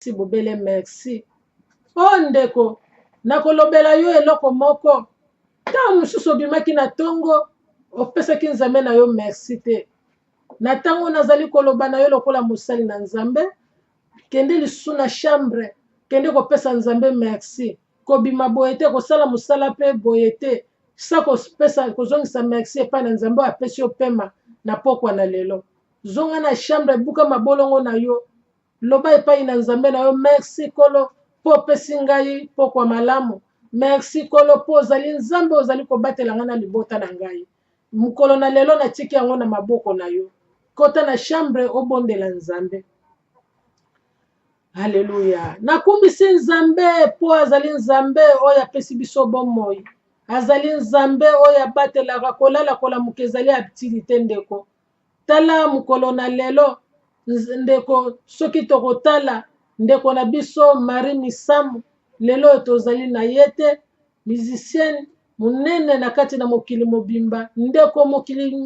si bobele merci. Oh ndeko, nakolobela yo eloko moko. Ta mususu obimaki na tongo, opesaki nzambe na yo merci te. Na tango nazali koloba na yo lokola mosali na nzambe, kende lisusu na chambre, kende kopesa nzambe merci. Kobima boye te, kosala mosala pe boye te. Sa kozongisa merci epai na nzambe apesi yo pema na pokwa na lelo. Zonga na chambre, buka mabolongo na yo. Loba epai na nzambe na yo merci kolo po pesi ngai pokwa malamu. Merci kolo po ozali nzambe ozali kobatela nga na libota na ngai. Mukolo na lelo na tiki yango na maboko na yo. Kota na chambre obondela nzambe. Haleluya. Nakumbisi nzambe po azali nzambe oyo apesi biso bomoi. Azali nzambe oyo abatelaka kolala kolamuka ezali activité ndeko. Tala mukolo na lelo ndeko soki tokotala ndeko na biso Marie Misamu lelo tozali na yete musicienne munene na kati na mokili mobimba ndeko mokili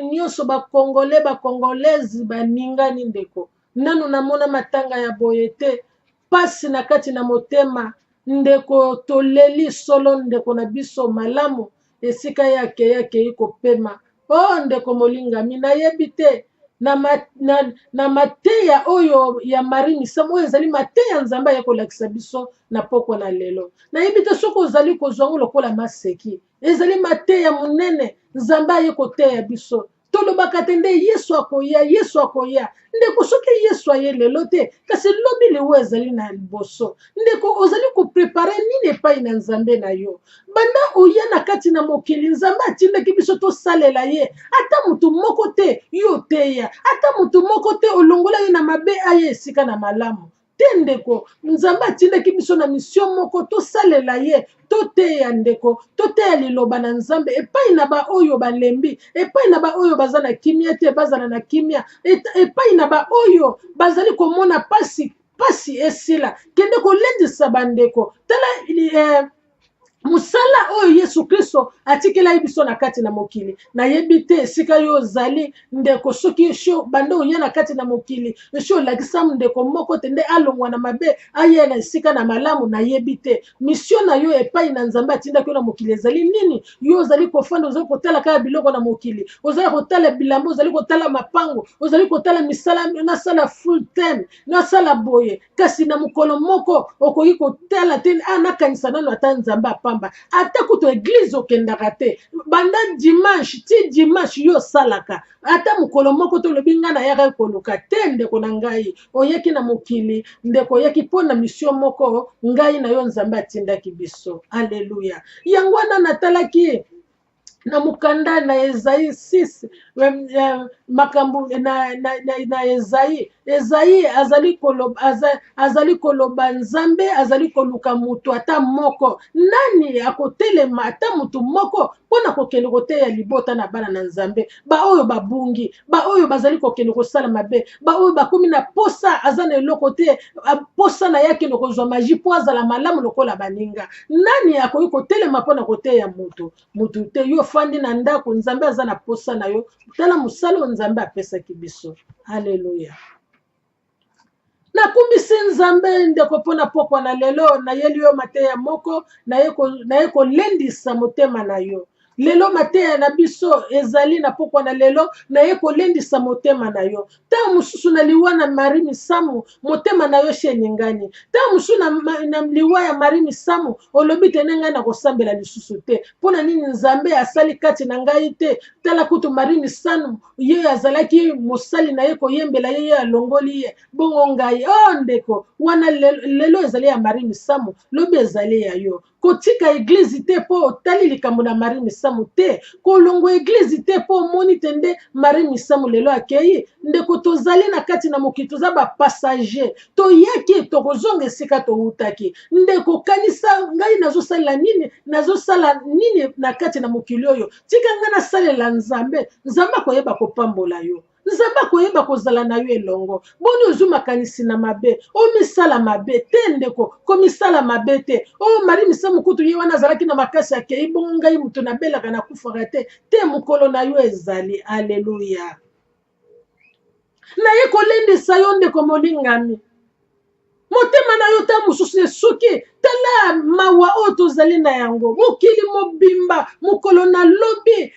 nyonso bakongolaise baningani ndeko nanu namona matanga ya boye te pasi na kati na motema ndeko toleli solo ndeko na biso malamu esika yake kopema. Oh ndeko molingami nayebi te na mateya oyo ya Marie Misamu oyo ezali mateya nzambe ya kolakisa biso na poko na lelo. Nayebi te soko ozali kozwango lokola maseki. Ezali mateya munene nzambe aye koteya biso. Tolobaka te nde Yesu akoya, Yesu akoya. Ndeko soki Yesu aye lelo te, kasi lobi lewe ezali na liboso. Ndeko ozali koprepare nini epai na nzambe na yo. Banda oya na kati na mokili nzambe atindaki biso tosalela ye. Ata mutu moko te yo teya. Ata mutu moko te olongola ye na mabe aye esika na malamu. Ndeko nzambe atindaki biso na mission moko tosalela ye toteya ndeko toteya liloba na nzambe epai na ba oyo balembi epai na ba oyo baza na kimia te bazana na kimia epai na ba oyo bazali komona pasi esila kende kolendisa bandeko tala musala oyo Yesu Kristo atikela biso na kati na mokili nayebi te sika yo zali ndeko soki sho bando oya na kati na mokili sho lakisa ndeko moko te nde alongwa na mabe aye na sika na malamu nayebi te mission na yo epai na nzambe atinda ko na mokili ezali nini yo zali kofanda ozali kotala kaka biloko na mokili ozali kotala bilambo ozali kotala mapango ozali kotala misala na sala full time na sala boye kasi na mukolo moko okoki kotala te anakanisa nano ata nzambe ata kuto église okendaka te banda dimanche ti dimanche yo salaka ata mukolo moko to lobi nga na yaka koluka te ndeko na ngai oyeki na mokili ndeko oyeki pona mission moko ngai na yo nzambe atindaki biso. Alleluya. Yango wana natalaki na mukanda na Esaïe 6 makambu na Esaïe azali koloba nzambe azali koluka mutu ata moko nani akotelema ata mutu moko pona kokende koteya libota na bana na nzambe ba oyo babungi ba oyo bazali kokende kosala mabe ba oyo bakomi na posa azana eloko te posa na yake nokozwa maji po azala malamu lokola baninga nani akoki kotelema pona koteya mutu te yo fandi na ndako nzambe aza na posa na yo tala musalo nzambe apesaki biso. Haleluya. Nakumbisi nzambe ndeko pona pokwa na lelo na yeli yo mateya moko na ye kolendisa motema na yo lelo mateya na biso ezali na pokwa na lelo na ye kolendisa motema na yo ta mususu na liwa na Marie Misamu motema na yo sheningani ta mususu na liwa ya Marie Misamu olobi tene ngai na kosambela lisusu te pona nini nzambe asali kati na ngai te tala kutu Marie Misamu ye azalaki mosali na ye koyembela ye alongoli ye bongo ngai ndeko wana lelo ezali ya Marie Misamu lobi ezali ya yo kotika église te po otali likambo na Marie Misamu te kolongo église te po moni tende Marie Misamu lelo akei ndeko tozali na kati na mokili toza ba passager toyaki tokozonga esika toutaki ndeko kanisa ngai nazosala nini na kati na mokili oyo tika nga nasalela nzambe akoyeba kopambola yo nzambe akoyeba kozala na yo elongo boni ozwi makanisi na mabe omisala mabe te ndeko komisala mabe te Marie Misamu kutu ye wana azalaki na makasi akei bongo ngai mutu nabelaka na kufaka te mukolo na yo ezali. Alleluya. Na ye kolendisa yo ndeko molingami motema na yo ta mosusu esuki tala mawa oyo tozali na yango mokili mobimba mokolo na lobi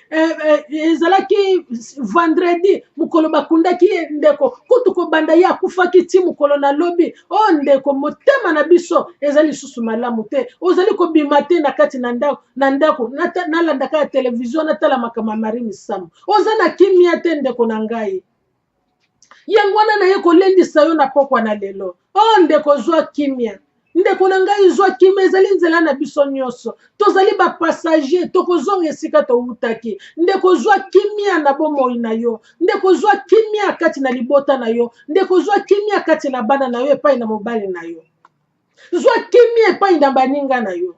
ezalaki vendredi mokolo bakundaki ye ndeko kutu kobanda ye akufaki ti mokolo na lobi o ndeko motema na biso ezali lisusu malamu te ozali kobima te na kati na ndako nalandaka ya televizio natala makambo ya Marie Misambo oza na kimia te ndeko na ngai yango wana na ye kolendisa yo na pokwa na lelo o ndeko zwa kimia ndeko na ngai zwa kimia ezali nzela na biso nyonso tozali bapassager tokozonga esika toutaki ndeko zwa kimia na bomoi na yo ndeko zwa kimia kati na libota na yo ndeko zwa kimia kati na bana na yo epai na mobali na yo zwa kimia epai na baninga na yo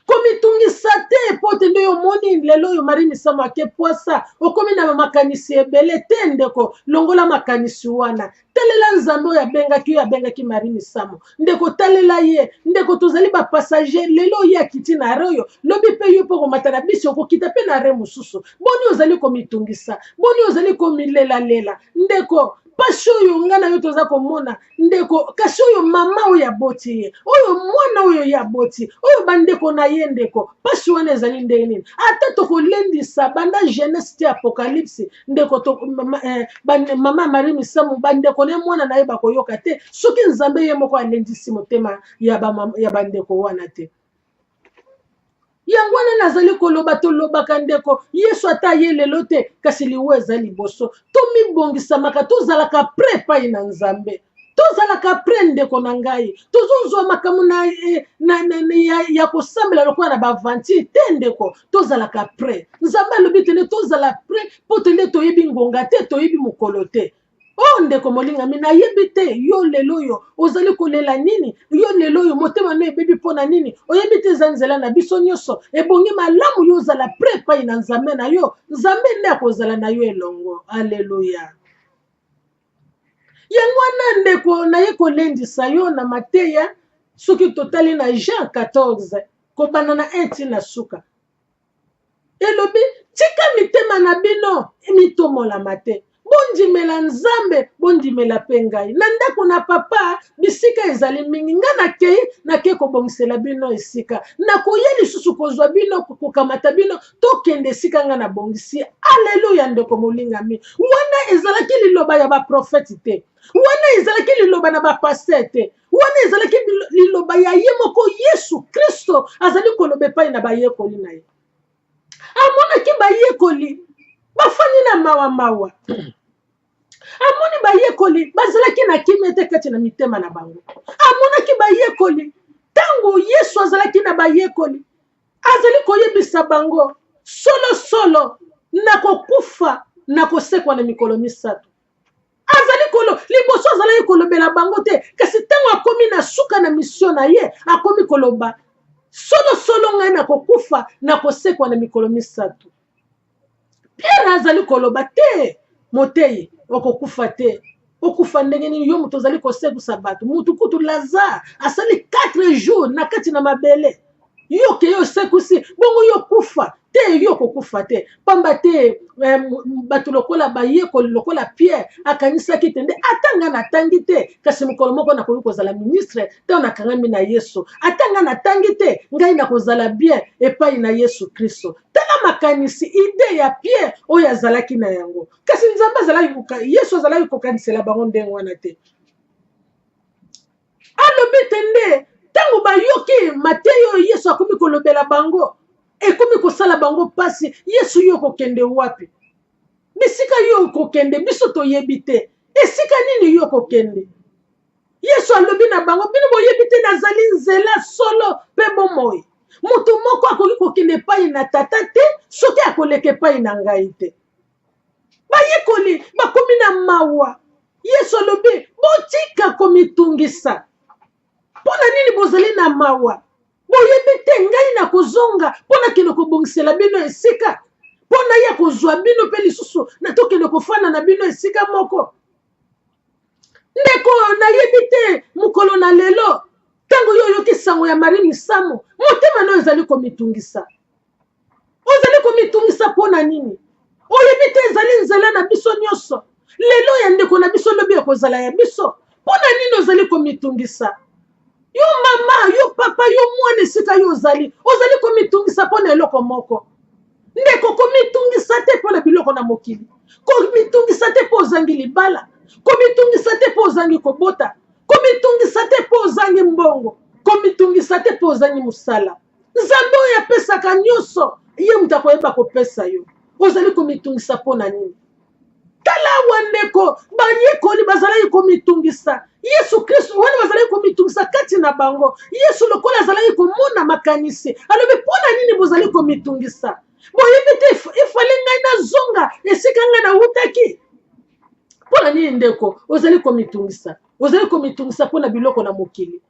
komitungisa te pote nde yo moni lelo oyo Marie Misambo ake poasa okomi na makanisi ebele te ndeko longola makanisi wana talela nzambe oyo abengaki Marie Misambo ndeko talela ye ndeko tozali bapassager lelo ye akiti na are oyo lobi mpe yo mpo komata na bisi okokita mpe na are mosusu boni ozali komitungisa boni ozali komilelalela ndeko pasi oyo nga na yo toza komona ndeko kasi oyo mama oyo aboti ye oyo mwana oyo ye aboti oyo bandeko na ye ndeko pasi wana ezali ndenge nini ata tokolendisa banda jeunesse ti apocalypse ndeko mama Marie Misambo bandeko ne mwana na ye bakoyoka te soki nzambe ye moko alendisi motema ya bandeko wana te yango wana nazali koloba tolobaka ndeko Yesu ata ye lelo te kasi liwe eza liboso tomibongisamaka tozalaka pre epai na nzambe tozalaka pre ndeko na ngai tozozwa makambo ya kosambela lokola na bavanti te ndeko tozalaka pre nzambe alobi tende tozala pre mpo tende toyebi ngonga te toyebi mokolo te o ndeko molingami nayebi te yo lelo oyo ozali kolela nini yo lelo oyo motema no ebebi mpo na nini oyebi te eza nzela na biso nyonso ebongi malamu yo ozala pre epai na nzambe na yo nzambe nde akozala na yo elongo aleluya yango wana ndeko naye kolendisa yo na Mateya soki totali na Jean 14 kobanda na 1 ti na suka elobi tika mitema na bino emitomolama te bondimela nzambe bondimela mpe ngai na ndako na papa bisika ezali mingi nga nakei kobongisela bino esika nakoya lisusu kozwa bino kokamata bino tokende esika nga na bongisi aleluya ndeko molingami wana ezalaki liloba ya baprofeti te wana ezalaki liloba na bapaster te wana ezalaki liloba ya ye moko Yesu Kristo azali koloba epai na bayekoli na ye amonaki bayekoli bafani na mawa amoni bayekoli bazalaki na kimia te kati na mitema na bango amonaki bayekoli tango Yesu azalaki na bayekoli azali koyebisa bango solo na kokufa na kosekwa na mikolo misato azali liboso azalaki kolobela bango te kasi tango akomi na suka na misio na ye akomi koloba solo ngai na kokufa na kosekwa na mikolo misato Pierre azali koloba te motei okokufa te okufa ndenge nini yo moto ozali kosekusa bato mutu kutu Lazare asali 4 jours na kati na mabele yo ke yo sekusi bongo yo kufa te yo kokufa te pamba te bato lokola bayekoli lokola Pierre akanisaki tende atanga natangi te kasi mokolo moko nakoki kozala ministre te nakangami na Yesu atanga natangi te ngai nakozala bien epai na Yesu Kristo tala makanisi ide ya Pierre oyo azalaki na yango kasi nzambe azalaki Yesu azalaki kokanisela bango ndenge wana te alobi tende tango bayoki Mateyo oyo Yesu akomi kolobela bango ekomi kosala bango pasi Yesu yo kokende wapi bisika yo kokende biso toyebi te esika nini yo kokende Yesu alobi na bango bino boyebi te nazali nzela solo mpe bomoi mutu moko akoki kokende epai na tata te soki akoleka epai na ngai te bayekoli bakomi na mawa Yesu alobi botika komitungisa mpona nini bozali na mawa boyebi te ngai na kozonga mpona kende kobongisela bino esika mpona ya kozwa bino mpe lisusu na tokende kofanda na bino esika moko ndeko nayebi te mokolo na lelo tango yo oyoki sango ya Marie Misambo motema no ezali komitungisa ozali komitungisa mpona nini oyebi te ezali nzela na biso nyonso lelo ya ndeko na biso lobi ekozala ya biso Pona nini ozali komitungisa? Yo mama, yo papa, yo mwana esika yo ozali komitungisa pona eloko moko. Ndeko komitungisa te pona biloko na mokili. Komitungisa te po ozangi libala. Komitungisa te po ozangi kobota. Komitungisa te po ozangi mbongo. Komitungisa te po ozangi musala. Nzambe oyo apesaka nyonso, ye mutu akoyeba kopesa yo. Ozali komitungisa pona nini? Tala wandeko banyekoli bazalaki komitungisa Yesu Kristo wana bazalaki komitungisa kati na bango. Yesu lokola azalaki komona makanisi alobi pona nini bozali komitungisa? Boyebi te ifale ngai nazonga esika ngai nawutaki. Pona nini ndeko ozali komitungisa? Ozali komitungisa pona biloko na mokili.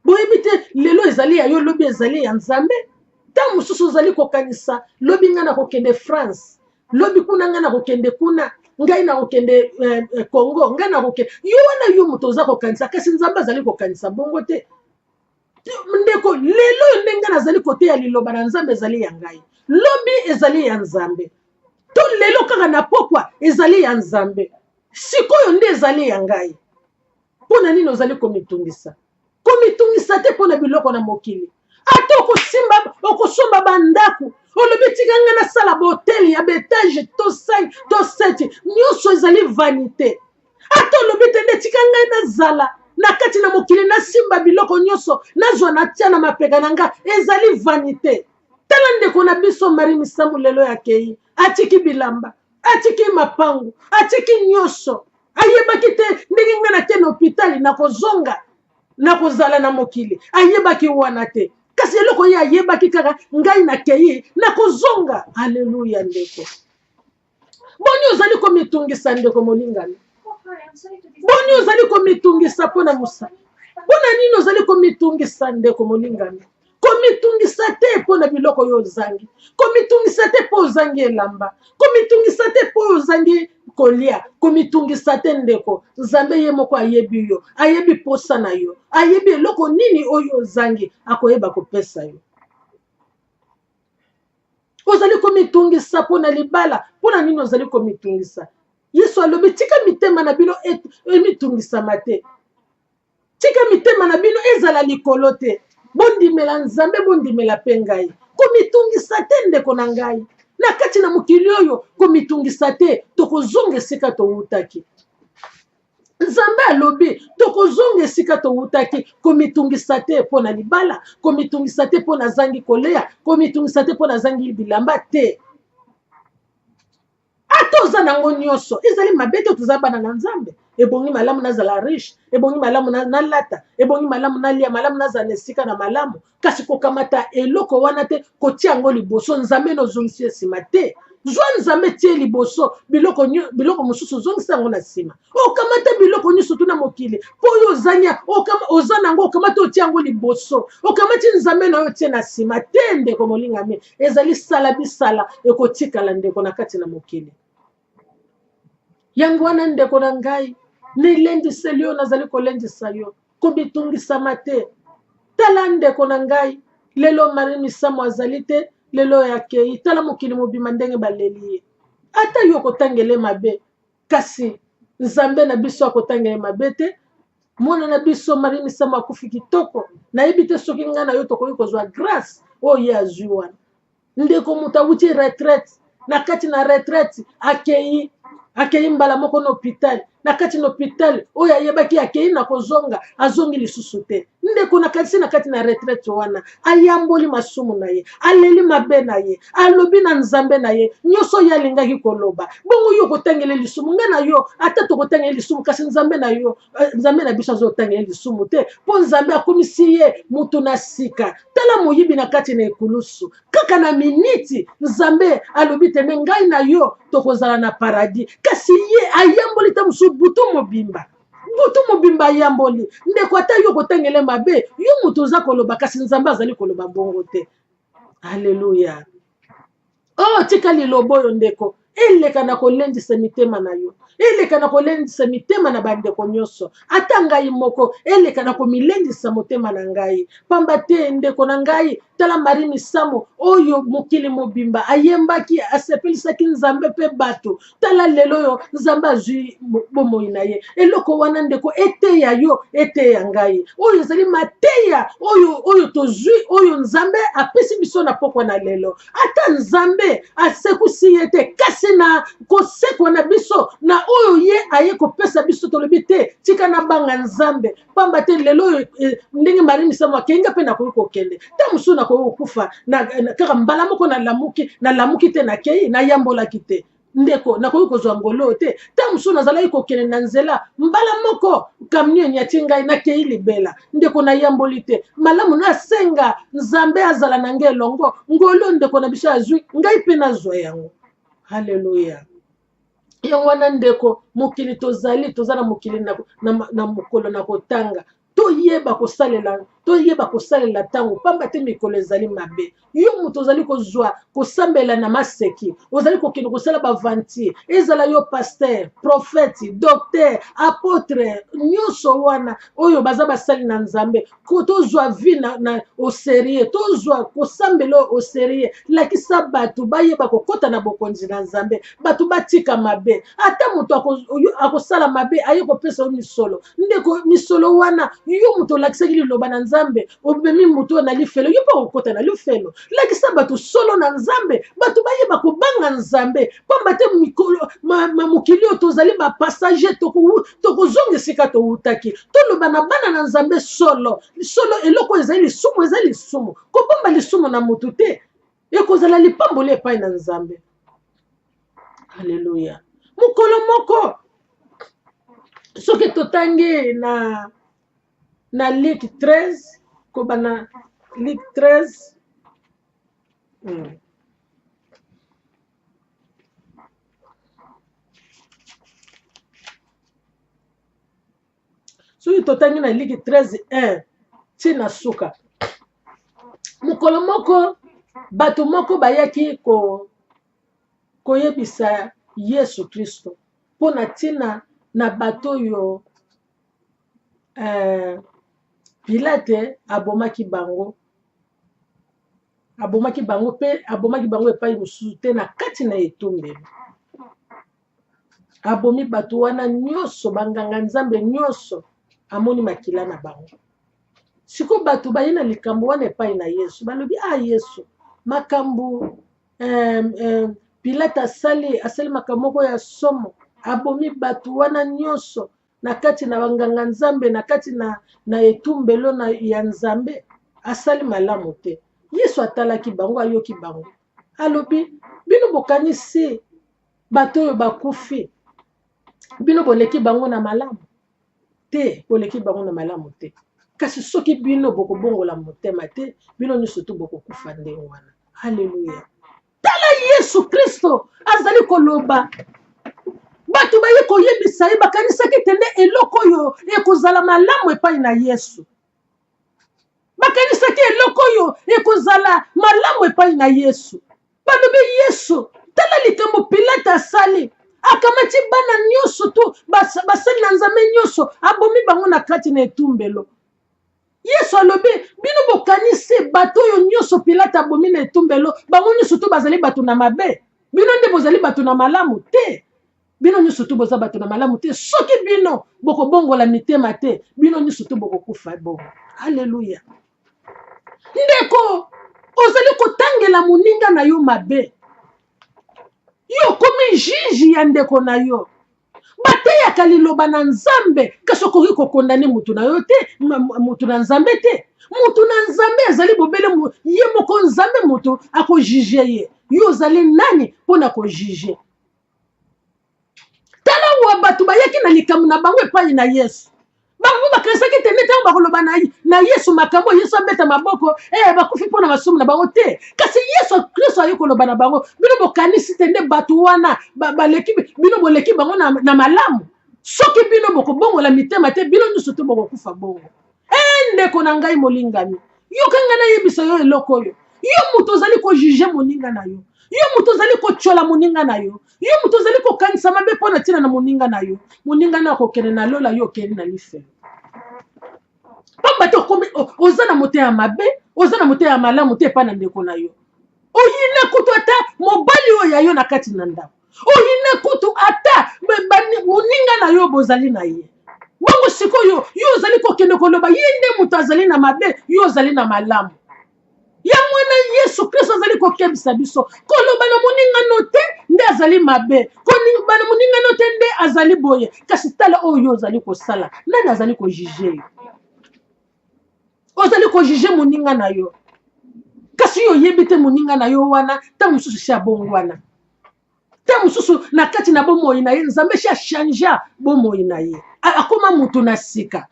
Boyebi te lelo ezali ya yo, lobi ezali ya Nzambe. Ta mosusu ozali kokanisa lobi ngai na kokende France, lobi kuna ngai na kokende kuna, ngai na kokende Congo, ngai na kokende yo wana yo moto oza kokanisa kasi Nzambe azali kokanisa bongo te. Ndeko lelo ndenge nazali kote ya liloba na Nzambe ezali ya ngai, lobi ezali ya Nzambe, to lelo kaka na pokwa ezali ya Nzambe, sikoyo nde ezali ya ngai. Pona nini ozali komitungisa? Komitungisa te pona biloko na mokili. Ata okosomba bandaku olobi tika ngai nasala bahoteli ya betage to 5 to 7 nyonso ezali vanité. Ata olobi te nde tika ngai nazala na kati na mokili nasimba biloko nyonso nazwa natia na mapeka na nga ezali vanité. Tala ndeko na biso Marie Misambu lelo yakei atiki bilamba, atiki mapangu, atiki nyonso. Ayebaki te ndenge ngai natie na hôpital nakozonga nakozala na mokili. Ayebaki wana te. Kasi eloko ye ayebaki kaka ngai nakei nakozonga. Haleluya ndeko. Boni ozali komitungisa ndeko molingani. Boni ozali komitungisa pona musa. Pona nini ozali komitungisa ndeko molingani? Komitungisa te pona biloko yo ozangi. Komitungisa te po ozangi elamba. Komitungisa te po ozangi kolia. Komitungisa te ndeko. Nzambe ye moko ayebi yo, ayebi posa na yo, ayebi eloko nini oyo ozangi akoyeba kopesa yo. Ozali komitungisa pona libala, pona nini ozali komitungisa? Yesu alobi tika mitema na bino emitungisa mate. Tika mitema na bino ezala likolo te. Bondimela Nzambe, bondimela pe ngai. Komitungisa te ndeko na ngai. Na kati na mokili oyo komitungisa te tokozonga esika towutaki. Nzambe alobi tokozonga esika towutaki. Komitungisa te pona libala, komitungisa te pona zangi kolea, komitungisa te pona zangi bilamba te. Ata oza nango nyonso ezali mabe te toza bana na Nzambe. Ebongi malamu nazala riche, ebongi malamu nalata, ebongi malamu nalia, malamu nazala esika na malamu. Kasi kokamata eloko wana te kotia yango liboso. Nzambe nozongisi esima te. Zwa Nzambe tie liboso biloko mosusu ozongisa yango na sima. Okamata biloko nyonso tuna mokili po oyo ozanya oza nango okamata otia yango liboso. Okamati Nzambe na yo tie na sima te ndeko molingami. Ezali sala bisala ekotikala ndeko na kati na mokili. Yango wana ndeko na ngai nilendiseli yo nazali kolendisa yo. Komitungisa mate. Tala ndeko na ngai lelo Marie Misambu azali te, lelo yakei. Tala mokili mobima ndenge baleli. Ata yo kotangele mabe kasi Nzambe na biso akotangele mabe te. Mwana na biso Marie Misambu akufi kitoko. Nayebi te soki ngai na yo tokoki kozwa grâce oyo azwi wana. Ndeko mutu awuti retraite, na kati na retraite akei mbala moko na hôpital, na kati na hôpital oyo ayebaki akei na kozonga azongi lisusu te. Ndeko na kati na retraite wana ayamboli masumu na ye, aleli mabe na ye, alobi na Nzambe na ye nyonso ye alingaki koloba. Bongo yo kotangele lisumu ngai na yo ata tokotangele lisumu kasi Nzambe na biso azotangele lisumu te. Po Nzambe akomisi ye mutu na sika. Tala moyibi na kati na ekulusu kaka na miniti Nzambe alobi te ngai na yo tokozala na paradis. Kasi ye ayamboli ta musu butu mobimba ayamboli. Ndeko ata yo kotangele mabe yo mutu oza koloba kasi Nzambe azali koloba bongo te. Haleluya. Oh tika lilobo yo ndeko eleka na kolendisa mitema na yo, eleka na kolendisa mitema na bandeko nyonso. Ata ngai moko eleka na komilendisa motema na ngai. Pamba te ndeko na ngai tala Marie Misamo oyo mokili mobimba ayembaki asepelisaki nzambe pe bato tala lelo yo nzambe azwi bomoi na ye eloko wana ndeko eteya yo eteya ngai oyo ezali mateya oyo tozwi oyo nzambe apesi biso na pokwa na lelo ata nzambe asekusi ye te kasi na kosekwa na biso na oyo ye aye kopesa biso tolobi te tika na banga nzambe pamba te lelo ndenge Marie Misamo akenga pe na koyi kokende ta musu na koyi okufa na kaka mbala moko na lamuki te na kei na yambolaki te ndeko na koyi kozwa ngolo te ta musu nazalaki kokende na nzela mbala moko kamnio nyati ngai na kei libela ndeko na yamboli te malamu na senga nzambe azala na ngai elongo ngolo ndeko na biso azwi ngai pe nazwa yango. Haleluya. Yango wana ndeko mokili tozala mokili na mokolo na kotanga toyeba kosalela tango pamba te mikolo ezali mabe yo mutu ozali kozwa kosambela na maseki ozali kokende kosala bavantier ezala yo pasteur prophète docteur apôtre nyonso wana oyo baza basali na nzambe tozwa vi na oserie tozwa kosambela oserie lakisa bato bayeba kokota na bokonzi na nzambe bato batika mabe ata mutu akosala mabe aye kopesa yo misolo ndeko misolo wana yo mutu olakisaki liloba na nzambe obemi mutu na lifelo yo pa kokota na lifelo lakisa bato solo na nzambe bato bayeba kobanga nzambe pamba te mokili oyo tozali bapassager tokozonga esika towutaki toloba na bana na nzambe solo eloko ezali lisumu kobomba lisumu na mutu te ekozala lipamboli epai na nzambe. Haleluya. Mokolo moko soki totangi na Luc 13 koba na Luc 13 soki totangi na Luc 13:1 tina suka mokolo moko bato moko bayaki koyebisa Yesu Kristo mpona tina na bato yo Pilate abomaki bango pe abomaki bango epai mosusu te na kati na etumbelo abomi bato wana nyonso banganga nzambe nyonso amoni makila na bango siko bato baye na likambo wana epai na Yesu balobi Yesu makambo Pilate asali makambo moko ya somo abomi bato wana nyonso na kati na banganga nzambe na kati na etumbelo ya nzambe asali malamu te. Yesu atalaki bango ayoki bango alobi bino bokanisi bato oyo bakufi bino boleki bango na malamu te kasi soki bino bokobongola motema te bino nyonso tu bokokufa ndenge wana. Haleluya. Tala Yesu Kristo azali koloba bato baye koyebisa ye bakanisaki tende eloko oyo ekozala malamu epai na Yesu bakanisaki eloko oyo ekozala malamu epai na Yesu balobi Yesu tala likambo Pilate asali akamati bana nyonso tu basali na nzambe nyonso abomi bango na kati na etumbelo. Yesu alobi bino bokanisi bato oyo nyonso Pilate abomi na etumbelo bango nyonso tu bazali bato na mabe bino nde bozali bato na malamu te bino nyonso tu boza bato na malamu te soki bino bokobongola mitema te bino nyonso tu bokokufa bongo. Haleluya. Ndeko ozali kotangela moninga na yo mabe yo komi jiji ya ndeko na yo bateyaka liloba na nzambe kasi okoki kokondane mutu na yo te mutu na nzambe te mutu na nzambe azali bobele ye moko nzambe mutu akojije ye yo ozali nani mpona kojije. Tala wa bato bayaki na likambo na bango epai na Yesu bango bakanisaki tende ntango bakoloba na Yesu makambo Yesu abeta maboko bakufi mpona masumu na bango te kasi Yesu Kristo aye koloba na bango bino bokanisi tende bato wana bino boleki bango na malamu soki bino bokobongola mitema te bino nyonso te bokokufa bongo. Ndeko na ngai molingami yokanga nayebisa yo eloko oyo yo mutu ozali kojije moninga na yo mutu ozali kochola moninga na yo mutu ozali kokanisa mabe mpona ntina na moninga na yo moninga na akokende na lola yo okende na lifelo pamba te oza na motema mabe ozana motema malamu te pa na ndeko na yo oyina kutu ata mobali oyo yayo na kati na ndako oyina kutu ata moninga na yo bozali na ye bongo sikoyo yo ozali kokende koloba ye nde moto azali na mabe yo ozali na malamu ya mwana Yesu Kristo azali kokebisa biso koloba na moningano te nde azali mabe koloba na moningano te nde azali boye kasi tala oyo yo ozali kosala nani azali kojuge yo ozali kojuge moninga na yo kasi yo oyebi te moninga na yo wana ntango mosusu si abongwana ntango mosusu na kati na bomoi na ye nzambe si achange bomoi na ye akoma moto na sika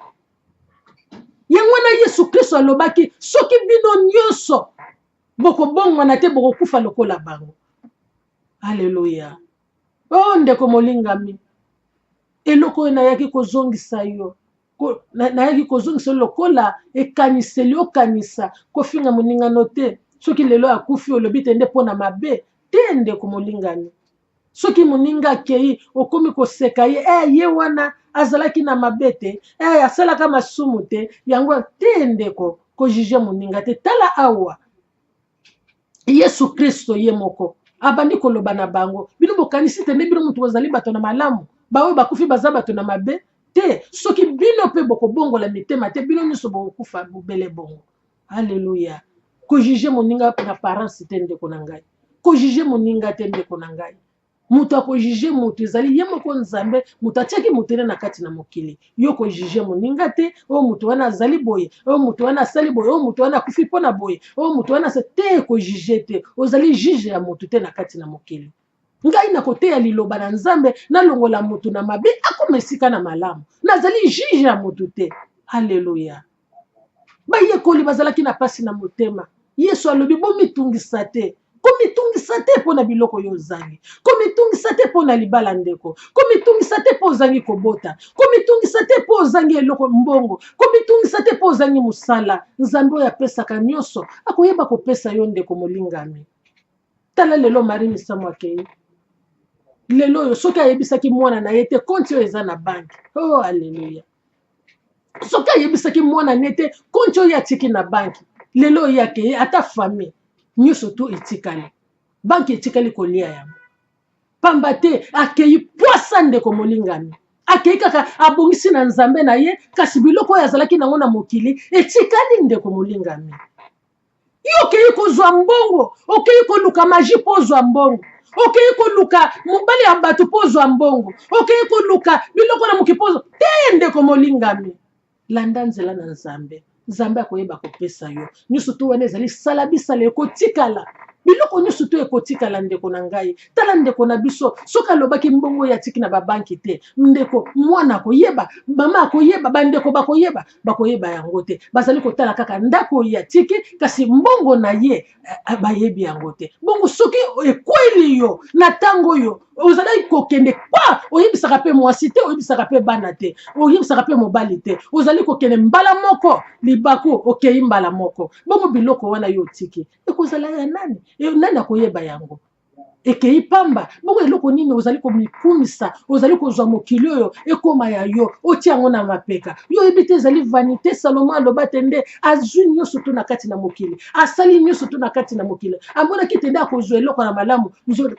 yango wana Yesu Kristo alobaki soki bino nyonso bokobongwana te bokokufa lokola bango. Haleluya. Oh ndeko molingami eloko oyo nayaki kozongisa yo nayaki kozongisa lokola ekaniseli okanisa kofinga moningano te soki lelo akufi olobi te nde mpona mabe te ndeko molingami soki moninga akei okomi koseka ye ye wana azalaki na mabe te asalaka masumu te yango te ndeko kojuge moninga te tala awa Yesu Kristo ye moko abandi koloba na bango bino bokanisi te nde bino mutu bozali bato na malamu baoyo bakufi baza bato na mabe te soki bino mpe bokobongola mitema te bino nyonso bokokufa bobele bongo. Haleluya. Kojuge moninga na parence te ndeko na ngai kojuge moninga te ndeko na ngai mutu akojuge mutu ezali ye moko nzambe mutu atiaki motene na kati na mokili yo kojuge moninga te oyo mutu wana azali boye oyo mutu wana asali boye oyo mutu wana akufi mpona boye oyo mutu wana te kojuge te ozali juge ya mutu te na kati na mokili ngai nakoteya liloba na nzambe nalongola mutu na mabe akoma esika na malamu nazali juge ya mutu te. Haleluya. Bayekoli bazalaki na pasi na motema Yesu alobi bomitungisa te komitungisa te mpona biloko yo ozangi komitungisa te mpona libala ndeko komitungisa te mpo ozangi kobota komitungisa te mpo ozangi eloko mbongo komitungisa te mpo ozangi mosala nzambe oyo apesaka nyonso akoyeba kopesa yo ndeko molingami. Tala lelo mari misamu akei lelo oyo soki ayebisaki mwana na ye te konti oyo eza na banki oh aleluya soki ayebisaki mwana na ye te konti oyo atiki na banki lelo oyo akei ata famille nyonso to etikali banki etikali kolia yango pamba te akei poasa ndeko molingami akei kaka abongisi na nzambe na ye kasi biloko oyo azalaki nango na mokili etikali ndeko molingami yo okei kozwa mbongo okei koluka maji mpo ozwa mbongo okei koluka mobali ya bato mpo ozwa mbongo okei koluka biloko na moki mpo te ndeko molingami landa nzela na nzambe nzambe akoyeba kopesa yo nyonso to wana ezali sala bisala ekotikala biloko nyonso to ekotikala ndeko na ngai tala ndeko na biso soki alobaki mbongo oyo atiki na babanki te ndeko mwana akoyeba mama akoyeba bandeko bakoyeba yango te bazali kotala kaka ndako oyo atiki kasi mbongo na ye bayebi yango te bongo soki ekweli yo na ntango oyo ozalaki kokende pa oyebisaka mpe mwasi te oyebisaka mpe bana te oyebisaka mpe mobali te ozali kokende mbala moko libaku okei mbala moko bongo biloko wana yo otiki ekozala ya nani nani akoyeba yango ekei pamba bongo eloko nini ozali komikumisa ozali kozwa mokili oyo ekoma ya yo otia yango na mapeka yo oyebi te ezali vanité Salomo aloba te nde azwi nyonso to na kati na mokili asali nyonso to na kati na mokili amonaki te nde akozwa eloko na malamu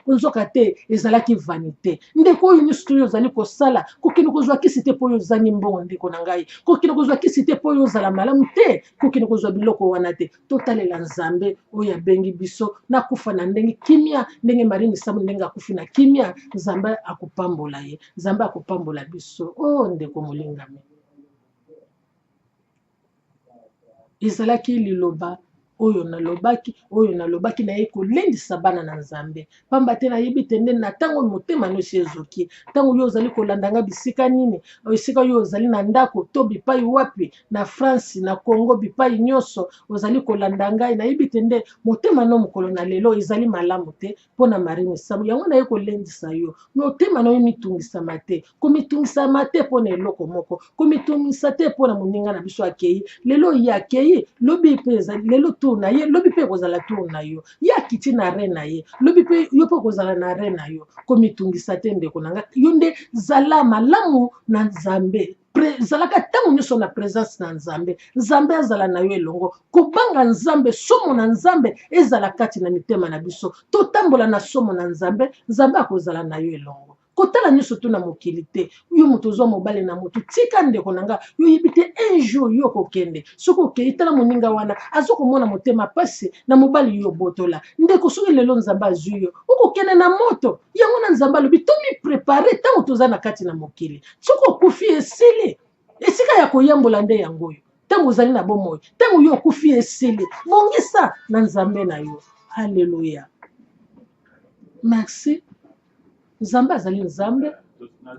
nzoka te ezalaki vanité ndeko oyo nyonso to oyo ozali kosala kokende kozwa kisi te mpo oyo ozangi mbongo ndeko na ngai kokende kozwa kisi te mpo oyo ozala malamu te kokende kozwa biloko wana te totalela nzambe oyo abengi biso nakufa na ndenge kimia ndenge mari misamu ndenge akufi na kimia nzambe akopambola ye nzambe akopambola biso oh ndeko molingami ezalaki liloba oyo nalobaki na ye kolendisa bana na nzambe pamba te nayebi te nde na ntango motema nyonso ezoki ntango yo ozali kolandanga bisika nini esika oyo ozali na ndako to bipai wapi na France na Congo bipai nyonso ozali kolanda ngai nayebi te nde motema no mokolo na lelo ezali malamu te mpona mari misamu yango naye kolendisa yo motema no mitungisama te komitungisama te mpona eloko moko komitungisa te mpona moninga na biso akei lelo ye akei lobi mpe ezali lelo to tour na ye lobi pe kozala tour na yo ya kiti na re na ye lobi pe yo pe kozala na re na yo komitungisa te ndeko na nga yo nde zala malamu na Nzambe zalaka ntango nyonso na présence na Nzambe Nzambe azala na yo elongo kobanga Nzambe somo na Nzambe ezala kati na mitema na biso totambola na somo na Nzambe Nzambe akozala na yo elongo kotala nyonso to na mokili te yo moto ozwa mobali na moto tika ndeko na nga yo yebi te un jour yo kokende soki okei tala moninga wana azokomona motema pasi na mobali yo botola ndeko soki lelo Nzambe azwi yo okokende na moto yango na Nzambe alobi tomiprepare ntango toza na kati na mokili soki okufi esili esika ya koyambola nde yango oyo ntango ozali na bomoi ntango yo okufi esili bongisa na Nzambe na yo. Haleluya, merci. Nzambe azali Nzambe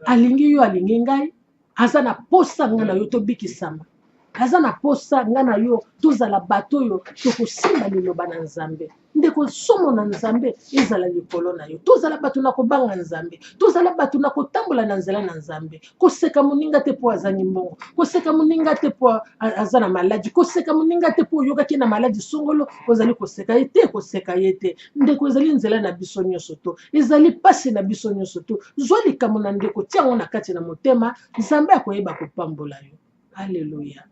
alingi yo alingi ngai aza na posa nga na yo tobikisama aza na posa nga na yo tozala bato oyo tokosimba liloba na Nzambe ndeko somo na Nzambe ezala likolo na yo tozala bato na kobanga Nzambe tozala bato na kotambola na nzela na Nzambe koseka moninga te po azani mbongo koseka moninga te po aza na maladi koseka moninga te po oyokaki na maladi songolo ozali koseka ye te koseka ye te ndeko ezali nzela na biso nyonso to ezali pasi na biso nyonso to zwa likambo na ndeko tia yango na kati na motema Nzambe akoyeba kopambola yo. Haleluya,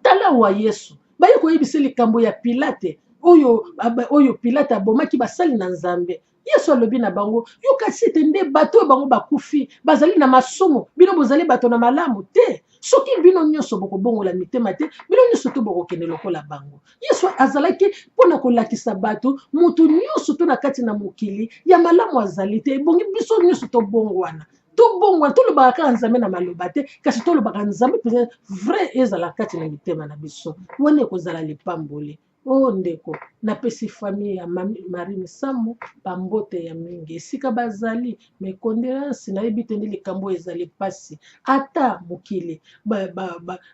tala wa Yesu baye koyebisa likambo ya Pilate oyo Pilate abomaki basali na Nzambe Yesu alobi na bango yo kasi te nde bato bango bakufi bazali na masumu bino bozali bato na malamu te soki bino nyonso bokobongola mitema te bino nyonso to bokokende lokola bango. Yesu azalaki mpona kolakisa bato mutu nyonso to na kati na mokili ya malamu azali te ebongi biso nyonso tobongwana tobongwana tolobaka kaka Nzambe na maloba te kasi tolobaka Nzambe mpenza vrai ezala kati na mitema na biso wana ekozala lipamboli. Oh ndeko napesi famille ya Marie Misambo bambote ya mingi esika bazali me condoléances nayebi te nde likambo ezali pasi ata mokili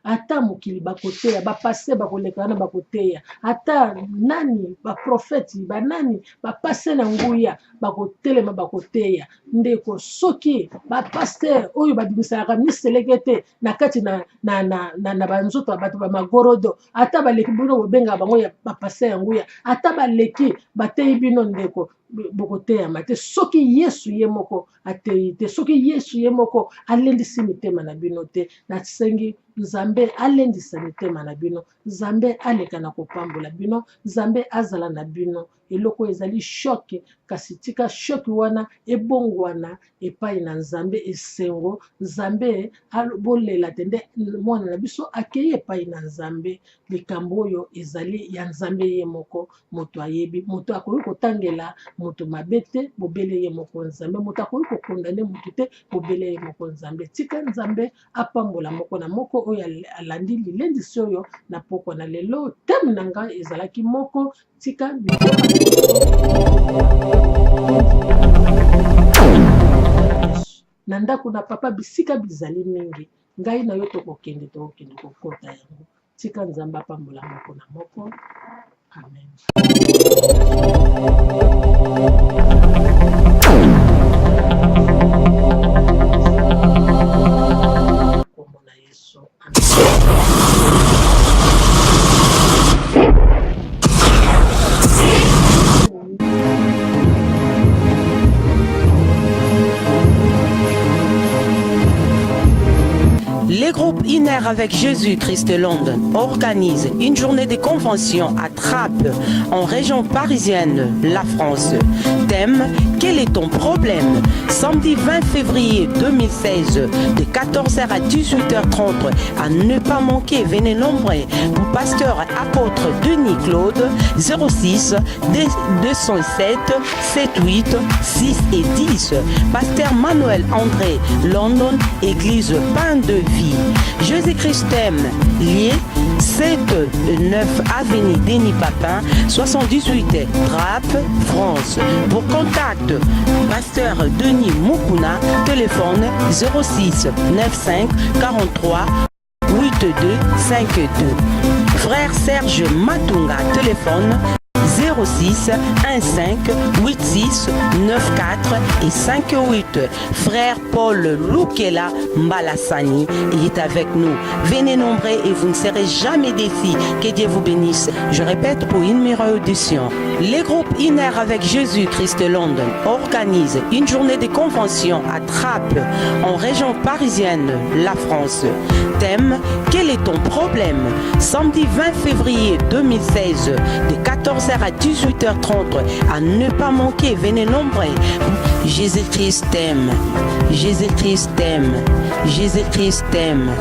ata mokili bakoteya bapase bakoleka na bakoteya ata nani baprofeti banani bapase na nguya bakotelema bakoteya ndeko soki bapaster oyo badimisaka miseleke te na kati na banzoto bato bamagorodo ata baleki bino bobenga bango ya bapase ya nguya ata baleki batei bino ndeko bokoteyama te soki Yesu ye moko atei te soki Yesu ye moko alendisi mitema na bino te nasengi Nzambe alendisa mitema na bino Nzambe aleka na kopambola bino Nzambe azala na bino eloko ezali shock kasi tika shock wana ebongwana epai na Nzambe esengo Nzambe abolela tende mwana na biso akeye epai na Nzambe likambo oyo ezali ya Nzambe ye moko moto ayebi moto akoki kotangela moto mabete bobele ye moko Nzambe moto akoki kokondane moto te bobele ye moko Nzambe tika Nzambe apambola moko na moko oyo alandi lilendisi oyo na poko na lelo teme na nga ezalaki moko tika na ndako na papa bisika bizali mingi ngai na yo tokokende kokota yango tika Nzambe apambola moko na moko. Amen. Komona Yesu. Les groupes Inner avec Jésus-Christ Londres organisent une journée de convention à Trappes, en région parisienne, la France. Thème: quel est ton problème? Samedi 20 février 2016, de 14h à 18h30, à ne pas manquer, venez nombreux. Pour pasteur apôtre Denis Claude, 06 207 78 6 et 10. Pasteur Manuel André, London, Église Pain de Vie. Jésus-Christ t'aime, lié 7-9 avenue Denis Papin, 78 Trappes, France. Pour contact, pasteur Denis Mukuna, téléphone 06 95 43 82 52. Frère Serge Matunga, téléphone 06 15 86 94 et 58. Frère Paul Loukela Mbalassani est avec nous. Venez nombreux et vous ne serez jamais déçus. Que Dieu vous bénisse. Je répète pour une meilleure audition. Les groupes Inner avec Jésus-Christ London organisent une journée de convention à Trappes, en région parisienne, la France. Thème: quel est ton problème? Samedi 20 février 2016, de 14h à 18h30, à ne pas manquer, venez nombreux. Jésus-Christ t'aime, Jésus-Christ t'aime, Jésus-Christ t'aime.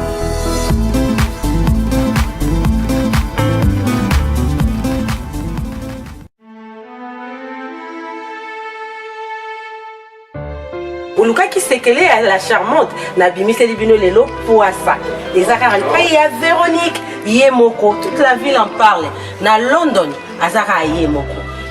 Oluka qui sekele à la charmante na bimise libino lelo poasa. Les akara il y a Véronique Yemoko, toute la ville en parle. Na London azara Yemoko.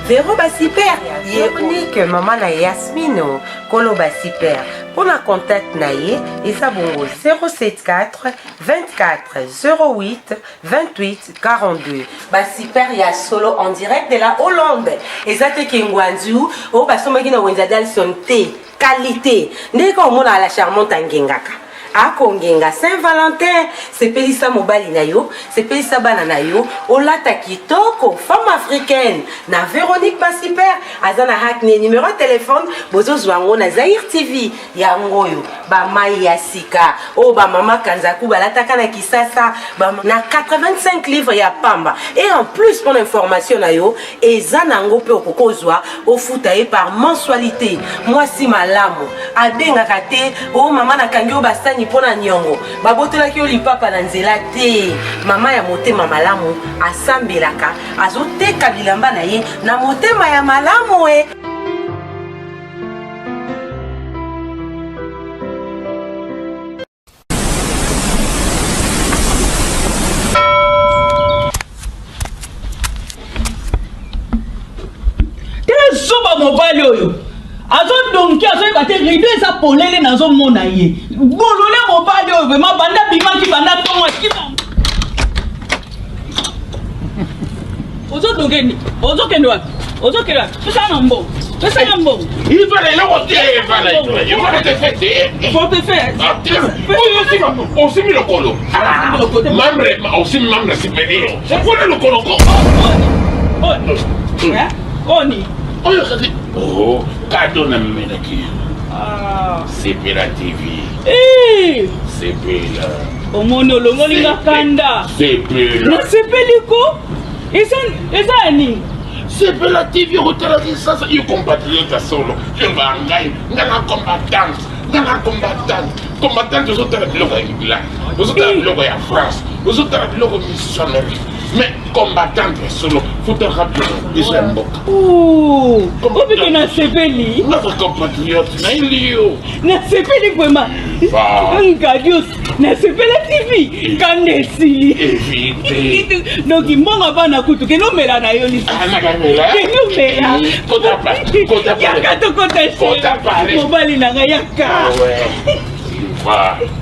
Véro Bassiper Véronique maman na Yasmino Kolo Bassiper. Pour la contact na ye Isabongo 074 24 08 28 42. Bassiper ya solo en direct de la Hollande. Ezate kengwanzu o basomaki na wenzadal sonte. Qualité. Ndeko omona à la charmante ngengaka. Akongenga Saint-Valentin, c'est Pelissa Mobali na yo, c'est Pelissa Banana yo, Olata Kitoko, femme africaine, na Véronique Bassiper, azana hakne numéro de téléphone, bozo zwango na Zaire TV, ya ngoyo, ba mai ya sika, oh ba mama Kanzaku, ba lataka na Kisasa, ba na 85 livres ya pamba. Et en plus pour l'information na yo, ezana ngo pe okokozwa, au foutaye par mensualité. Moi si malamu, abenga kate, oh mama na kangyo bastani pona nyongo babotola ki olipapa na nzela te mama ya motema malamu asambelaka azoteka bilamba na ye na motema ya malamu e tele soba mobali oyo azo donki azo ebate rido eza polele nazo mona ye bolole mobali oyo vraiment banda bimaki banda tongo akima ozo dongeni ozo kende wapi pesa na mbongo il va aller là il va te faire faut te faire on s'est mis le colo membre aussi membre supérieur c'est quoi le colo oni oh, cadeau na mena ki. C'est Bella TV. C'est Bella. Omono longolinga kanda. C'est Bella. C'est Beliko. Eza ani. C'est Bella TV hôtel ça il compatriote solo. Je vais engager ngana combattante aux autres blocs là. Aux autres blocs en France. Aux autres blocs missionnaires. Mais combattante solo, faut te rappeler déjà un boc. Oh, comment na sepeli? Notre compatriote, na ilio. Na sepeli vraiment. Ngadios, na sepeli TV. Kandesi. Éviter. Donc mbonga bana kutu ke no mela na yo li. Ah na kamela. Ke no mela. Kota Yaka to kota. Kota pare. Mobali na yaka. Ouais.